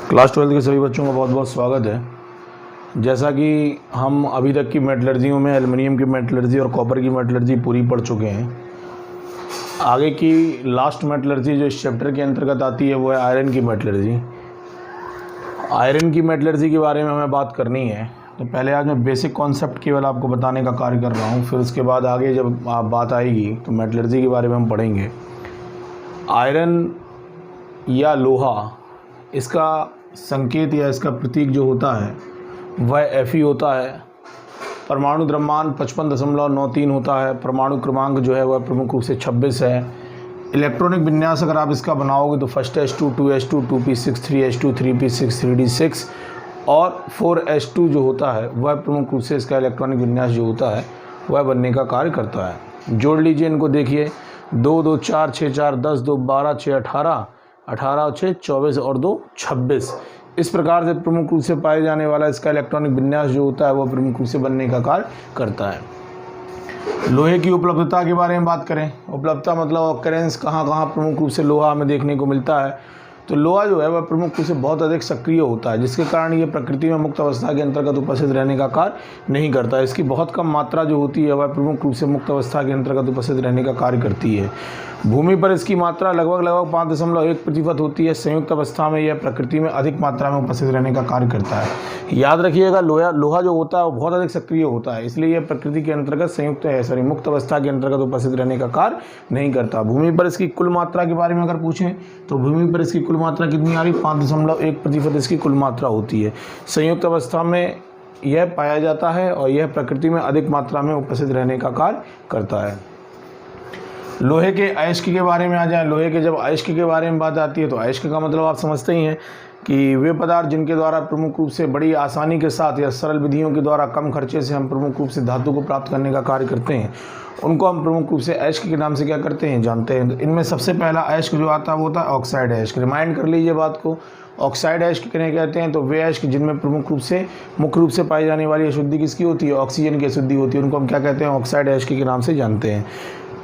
Class 12 के सभी बच्चों का बहुत बहुत स्वागत है। जैसा कि हम अभी तक की मेटलर्जियों में एल्युमिनियम की मेटलर्जी और कॉपर की मेटलर्जी पूरी पढ़ चुके हैं। आगे की लास्ट मेटलर्जी जो इस चैप्टर के अंतर्गत आती है वो है आयरन की मेटलर्जी। आयरन की मेटलर्जी के बारे में हमें बात करनी है, तो पहले आज मैं बेसिक कॉन्सेप्ट केवल आपको बताने का कार्य कर रहा हूँ। फिर उसके बाद आगे जब बात आएगी तो मेटलर्जी के बारे में हम पढ़ेंगे। आयरन या लोहा, इसका संकेत या इसका प्रतीक जो होता है वह Fe होता है। परमाणु द्रव्यमान 55.93 होता है। परमाणु क्रमांक जो है वह प्रमुख रूप से 26 है। इलेक्ट्रॉनिक विन्यास अगर आप इसका बनाओगे तो first H2 2S2 2p6 3H2 3p6 3d6 और 4S2 जो होता है वह प्रमुख रूप से इसका इलेक्ट्रॉनिक विन्यास जो होता है वह बनने का कार्य करता है। जोड़ लीजिए इनको, देखिए 2 2 4 6 4 10 2 12 6 18 18 6 24 और 2 26। इस प्रकार से प्रमुख रूप से पाए जाने वाला इसका इलेक्ट्रॉनिक विन्यास जो होता है वो प्रमुख रूप से बनने का कार्य करता है। लोहे की उपलब्धता के बारे में बात करें, उपलब्धता मतलब ऑकरेंस, कहाँ कहाँ प्रमुख रूप से लोहा हमें देखने को मिलता है। तो लोहा जो है वह प्रमुख रूप से बहुत अधिक सक्रिय होता है, जिसके कारण ये प्रकृति में मुक्त अवस्था के अंतर्गत उपस्थित रहने का कार्य नहीं करता। इसकी बहुत कम मात्रा जो होती है वह प्रमुख रूप से मुक्त अवस्था के अंतर्गत उपस्थित रहने का कार्य करती है। भूमि पर इसकी मात्रा लगभग 5.1% होती है। संयुक्त अवस्था में यह प्रकृति में अधिक मात्रा में उपस्थित रहने का कार्य करता है। याद रखिएगा, लोहा जो होता है वो बहुत अधिक सक्रिय होता है, इसलिए यह प्रकृति के अंतर्गत मुक्त अवस्था के अंतर्गत उपस्थित रहने का कार्य नहीं करता। भूमि पर इसकी कुल मात्रा के बारे में अगर पूछें तो भूमि पर इसकी कुल मात्रा कितनी आ रही, 5.1% इसकी कुल मात्रा होती है। संयुक्त अवस्था में यह पाया जाता है और यह प्रकृति में अधिक मात्रा में उपस्थित रहने का कार्य करता है। लोहे के अयस्क के बारे में आ जाए। लोहे के जब अयस्क के बारे में बात आती है तो अयस्क का मतलब आप समझते ही हैं कि वे पदार्थ जिनके द्वारा प्रमुख रूप से बड़ी आसानी के साथ या सरल विधियों के द्वारा कम खर्चे से हम प्रमुख रूप से धातु को प्राप्त करने का कार्य करते हैं, उनको हम प्रमुख रूप से अयस्क के नाम से क्या करते हैं, जानते हैं। तो इनमें सबसे पहला अयस्क जो आता है वो होता है ऑक्साइड अयस्क। रिमाइंड कर लीजिए बात को, ऑक्साइड अयस्क किन्हें कहते हैं, तो वे अयस्क जिनमें प्रमुख रूप से मुख्य रूप से पाई जाने वाली अशुद्धि किसकी होती है, ऑक्सीजन की अशुद्धि होती है, उनको हम क्या कहते हैं, ऑक्साइड अयस्क के नाम से जानते हैं।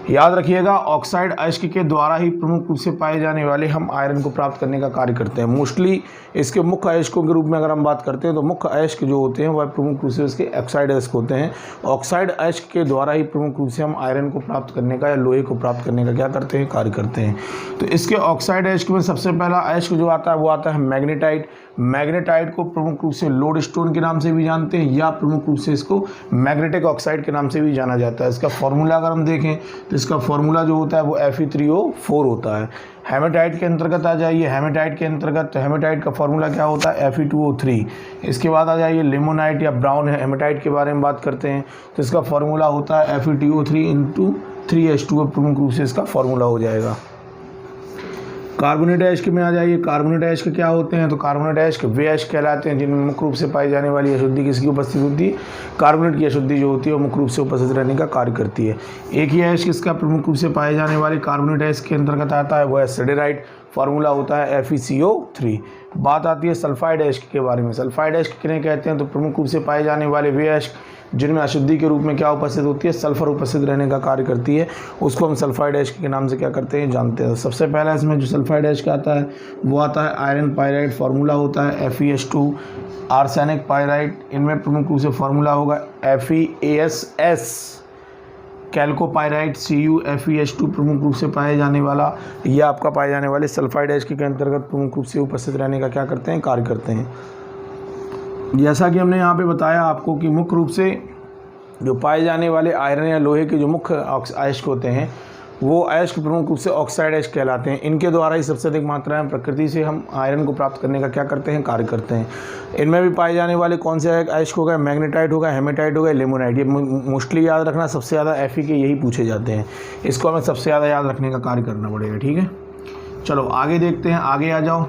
याद रखिएगा, ऑक्साइड अयस्क के द्वारा ही प्रमुख रूप से पाए जाने वाले हम आयरन को प्राप्त करने का कार्य करते हैं। मोस्टली इसके मुख्य अयस्कों के रूप में अगर हम बात करते हैं तो मुख्य अयस्क जो होते हैं वह प्रमुख रूप से इसके ऑक्साइड अयस्क होते हैं। ऑक्साइड अयस्क के द्वारा ही प्रमुख रूप से हम आयरन को प्राप्त करने का या लोहे को प्राप्त करने का क्या करते हैं, कार्य करते हैं। तो इसके ऑक्साइड अयस्क में सबसे पहला अयस्क जो आता है वो आता है मैग्नेटाइट। मैग्नेटाइट को प्रमुख रूप से लोड स्टोन के नाम से भी जानते हैं या प्रमुख रूप से इसको मैग्नेटिक ऑक्साइड के नाम से भी जाना जाता है। इसका फॉर्मूला अगर हम देखें तो इसका फॉर्मूला जो होता है वो Fe3O4 होता है। हेमेटाइट के अंतर्गत आ जाइए, हेमेटाइट के अंतर्गत तो हेमेटाइट का फॉर्मूला क्या होता है, Fe2O3। इसके बाद आ जाइए लिमोनाइट या ब्राउन हेमेटाइट के बारे में बात करते हैं तो इसका फॉर्मूला होता है Fe2O3 × 3H2O, प्रमुख रूप से इसका फॉर्मूला हो जाएगा। कार्बोनेट अयस्क में आ जाइए। कार्बोनेट अयस्क क्या होते हैं, तो कार्बोनेट अयस्क वे अयस्क कहलाते हैं जिनमें मुख्य रूप से पाई जाने वाली अशुद्धि किसकी उपस्थित होती है, कार्बोनेट की अशुद्धि जो होती है वो मुख्य रूप से उपस्थित रहने का कार्य करती है। एक ही अयस्क इसका प्रमुख रूप से पाए जाने वाले कार्बोनेट अयस्क के अंतर्गत आता है, वो है सिडेराइट। फार्मूला होता है FeCO3। बात आती है सल्फाइड अयस्क के बारे में। सल्फाइड अयस्क किन्हें कहते हैं, तो प्रमुख रूप से पाए जाने वाले वे अयस्क जिनमें अशुद्धि के रूप में क्या उपस्थित होती है, सल्फर उपस्थित रहने का कार्य करती है, उसको हम सल्फाइड अयस्क के नाम से क्या करते हैं, जानते हैं। सबसे पहला इसमें जो सल्फाइड अयस्क आता है वो आता है आयरन पायराइड। फार्मूला होता है FeS2। आर्सेनिक पायराइड, इनमें प्रमुख रूप से फार्मूला होगा FeASS। कैल्कोपायराइट CuFeS2 प्रमुख रूप से पाए जाने वाला या आपका पाए जाने वाले सल्फाइड अयस्क के अंतर्गत प्रमुख रूप से उपस्थित रहने का क्या करते हैं, कार्य करते हैं। जैसा कि हमने यहाँ पे बताया आपको कि मुख्य रूप से जो पाए जाने वाले आयरन या लोहे के जो मुख्य अयस्क होते हैं वो अयस्क प्रमुख रूप से ऑक्साइड अयस्क कहलाते हैं। इनके द्वारा ही सबसे अधिक मात्रा में प्रकृति से हम आयरन को प्राप्त करने का क्या करते हैं, कार्य करते हैं। इनमें भी पाए जाने वाले कौन से अयस्क हो गए, मैग्नेटाइट हो गया, हेमेटाइट हो गया, लिमोनाइट। ये मोस्टली याद रखना, सबसे ज़्यादा Fe के यही पूछे जाते हैं, इसको हमें सबसे ज़्यादा याद रखने का कार्य करना पड़ेगा। ठीक है, चलो आगे देखते हैं, आगे आ जाओ।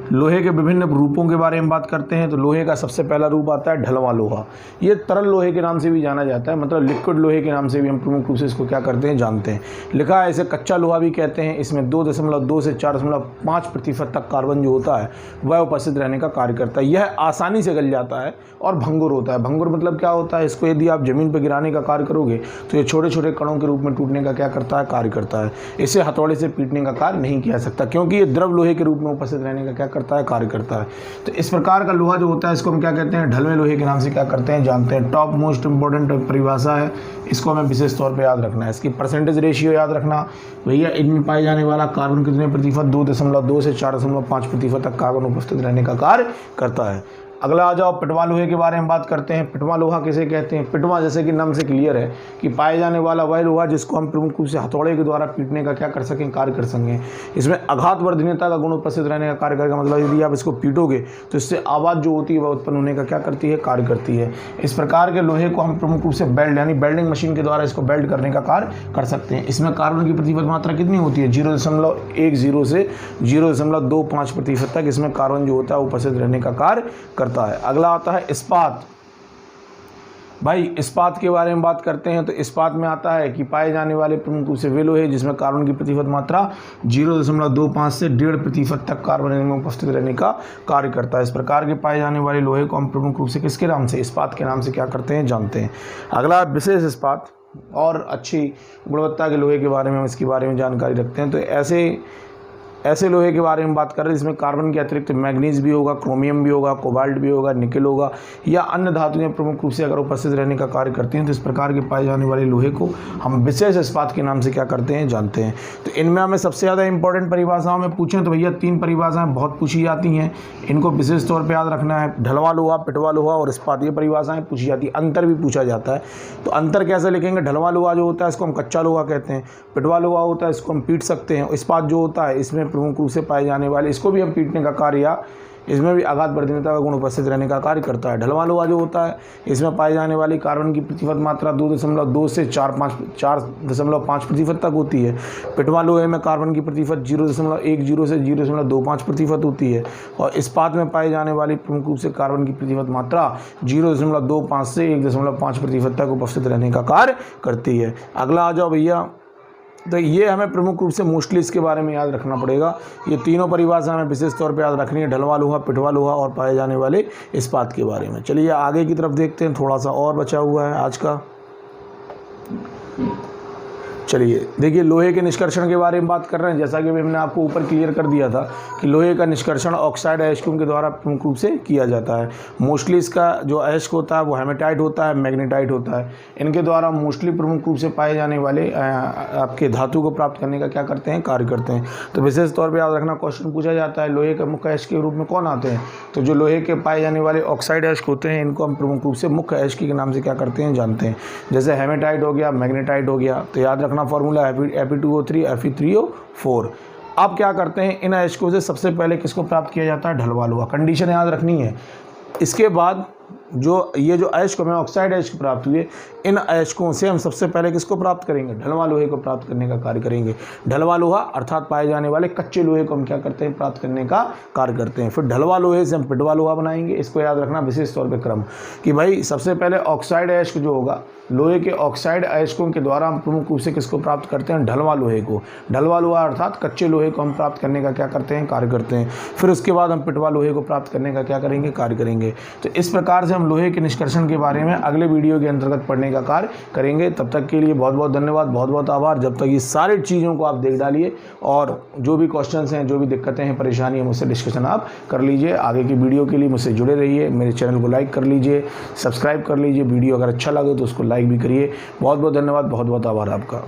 लोहे के विभिन्न रूपों के बारे में बात करते हैं तो लोहे का सबसे पहला रूप आता है ढलवां लोहा। ये तरल लोहे के नाम से भी जाना जाता है, मतलब लिक्विड लोहे के नाम से भी हम प्रमुख रूप से इसको क्या करते हैं, जानते हैं। लिखा है इसे कच्चा लोहा भी कहते हैं। इसमें 2.2 से 4.5% तक कार्बन जो होता है वह उपस्थित रहने का कार्य करता है। यह आसानी से गल जाता है और भंगुर होता है। भंगुर मतलब क्या होता है, इसको यदि आप जमीन पर गिराने का कार्य करोगे तो ये छोटे छोटे कणों के रूप में टूटने का क्या करता है, कार्य करता है। इसे हथौड़े से पीटने का कार्य नहीं किया सकता, क्योंकि ये द्रव लोहे के रूप में उपस्थित रहने का क्या करता है, कार्य करता है। तो इस प्रकार का लोहा जो होता है इसको हम क्या कहते हैं, ढलवे लोहे के नाम से क्या करते हैं जानते हैं। टॉप मोस्ट इंपॉर्टेंट परिभाषा है, इसको हमें विशेष तौर पे याद रखना है। इसकी परसेंटेज रेशियो याद रखना भैया, इनमें पाए जाने वाला कार्बन कितने प्रतिशत, 2.2 से 4.5% तक कार्बन उपस्थित रहने का कार्य करता है। अगला आ जाओ, पिटवा लोहे के बारे में बात करते हैं। पिटवा लोहा किसे कहते हैं? पिटवा जैसे कि नाम से क्लियर है कि पाए जाने वाला वह लोहा जिसको हम प्रमुख रूप से हथौड़े के द्वारा पीटने का क्या कर सकें, कार्य कर सकें। इसमें आघात वर्धनीयता का गुण उपस्थित रहने का कार्य करेगा। मतलब यदि आप इसको पीटोगे तो इससे आवाज़ जो होती है वह उत्पन्न होने का क्या करती है, कार्य करती है। इस प्रकार के लोहे को हम प्रमुख रूप से बेल्ट यानी बेल्डिंग मशीन के द्वारा इसको बेल्ट करने का कार्य कर सकते हैं। इसमें कार्बन की प्रतिशत मात्रा कितनी होती है, 0.10 से 0.25% तक इसमें कार्बन जो होता है उपस्थित रहने का कार्य करता है। अगला आता है इस्पात। भाई इस्पात के बारे में बात करते हैं तो इस्पात में आता है कि पाए जाने वाले प्रमुख रूप से वे लोहे जिसमें कार्बन की प्रतिशत मात्रा 0.25 से 1.5% तक कार्बन में उपस्थित रहने का कार्य करता है। इस प्रकार के पाए जाने वाले लोहे को हम प्रमुख रूप से किसके नाम से, इस्पात के नाम से क्या करते हैं जानते हैं। अगला विशेष इस्पात और अच्छी गुणवत्ता के लोहे के बारे में हम इसके बारे में जानकारी रखते हैं। तो ऐसे लोहे के बारे में बात कर रहे हैं जिसमें कार्बन के अतिरिक्त मैग्नीज भी होगा, क्रोमियम भी होगा, कोबाल्ट भी होगा, निकेल होगा या अन्य धातुएं प्रमुख रूप से अगर उपस्थित रहने का कार्य करती हैं तो इस प्रकार के पाए जाने वाले लोहे को हम विशेष इस्पात के नाम से क्या करते हैं जानते हैं। तो इनमें हमें सबसे ज़्यादा इंपॉर्टेंट परिभाषाओं में पूछें तो भैया 3 परिभाषाएं बहुत पूछी जाती हैं, इनको विशेष तौर पर याद रखना है। ढलवा लोहा, पिटवा लोहा और इस्पात, ये परिभाषाएं पूछी जाती है। अंतर भी पूछा जाता है, तो अंतर कैसे लिखेंगे? ढलवा लोहा जो होता है इसको हम कच्चा लोहा कहते हैं, पिटवा लोहा होता है इसको हम पीट सकते हैं, इस्पात जो होता है इसमें प्रमुख रूप से पाए जाने वाले इसको भी हम पीटने का कार्य या इसमें भी आघात वर्धनीयता का गुण उपस्थित रहने का कार्य करता है। ढलवा लोहा जो होता है इसमें पाए जाने वाली कार्बन की प्रतिशत मात्रा 2.2 से 4.5% तक होती है। पिटवा लोहे में कार्बन की प्रतिशत 0.10 से 0.25% होती है और इस्पात में पाए जाने वाली प्रमुख रूप से कार्बन की प्रतिशत मात्रा 0.25 से 1.5% तक उपस्थित रहने का कार्य करती है। अगला आ जाओ भैया, तो ये हमें प्रमुख रूप से मोस्टली इसके बारे में याद रखना पड़ेगा। ये तीनों परिभाषा हमें विशेष तौर पे याद रखनी है, ढलवा लोहा, पिटवा लोहा और पाए जाने वाले इस्पात के बारे में। चलिए आगे की तरफ देखते हैं, थोड़ा सा और बचा हुआ है आज का। चलिए देखिए, लोहे के निष्कर्षण के बारे में बात कर रहे हैं। जैसा कि मैंने आपको ऊपर क्लियर कर दिया था कि लोहे का निष्कर्षण ऑक्साइड अयस्कों के द्वारा प्रमुख रूप से किया जाता है। मोस्टली इसका जो अयस्क होता है वो हेमेटाइट होता है, मैग्नेटाइट होता है। इनके द्वारा मोस्टली प्रमुख रूप से पाए जाने वाले आपके धातु को प्राप्त करने का क्या करते हैं, कार्य करते हैं। तो विशेष तौर पर याद रखना, क्वेश्चन पूछा जाता है लोहे के मुख्य अयस्क के रूप में कौन आते हैं, तो जो लोहे के पाए जाने वाले ऑक्साइड अयस्क होते हैं इनको हम प्रमुख रूप से मुख्य अयस्क के नाम से क्या करते हैं जानते हैं। जैसे हेमेटाइट हो गया, मैग्नेटाइट हो गया। तो याद रखना फॉर्मूला Fe2O3 Fe3O4। अब क्या करते हैं, इन अयस्कों से सबसे पहले किसको प्राप्त किया जाता है, ढलवा लोहा। कंडीशन याद रखनी है। इसके बाद जो ये जो अयस्क हमें ऑक्साइड अयस्क प्राप्त हुए, इन अयस्कों से हम सबसे पहले किसको प्राप्त करेंगे, ढलवा लोहे को प्राप्त करने का कार्य करेंगे। ढलवा लोहा अर्थात पाए जाने वाले कच्चे लोहे को हम क्या करते हैं, प्राप्त करने का कार्य करते हैं। फिर ढलवा लोहे से हम पिटवा लोहा बनाएंगे। इसको याद रखना विशेष तौर पे क्रम कि भाई सबसे पहले ऑक्साइड अयस्क जो होगा, लोहे के ऑक्साइड अयस्कों के द्वारा हम प्रमुख रूप से किसको प्राप्त करते हैं, ढलवा लोहे को। ढलवा लोहा अर्थात कच्चे लोहे को हम प्राप्त करने का क्या करते हैं, कार्य करते हैं। फिर उसके बाद हम पिटवा लोहे को प्राप्त करने का क्या करेंगे, कार्य करेंगे। तो इस प्रकार से हम लोहे के निष्कर्षण के बारे में अगले वीडियो के अंतर्गत पढ़ने का कार्य करेंगे। तब तक के लिए बहुत बहुत धन्यवाद, बहुत बहुत आभार। जब तक ये सारी चीज़ों को आप देख डालिए और जो भी क्वेश्चंस हैं, जो भी दिक्कतें हैं, परेशानी है, मुझसे डिस्कशन आप कर लीजिए। आगे की वीडियो के लिए मुझसे जुड़े रहिए। मेरे चैनल को लाइक कर लीजिए, सब्सक्राइब कर लीजिए। वीडियो अगर अच्छा लगे तो उसको लाइक भी करिए। बहुत बहुत धन्यवाद, बहुत बहुत आभार आपका।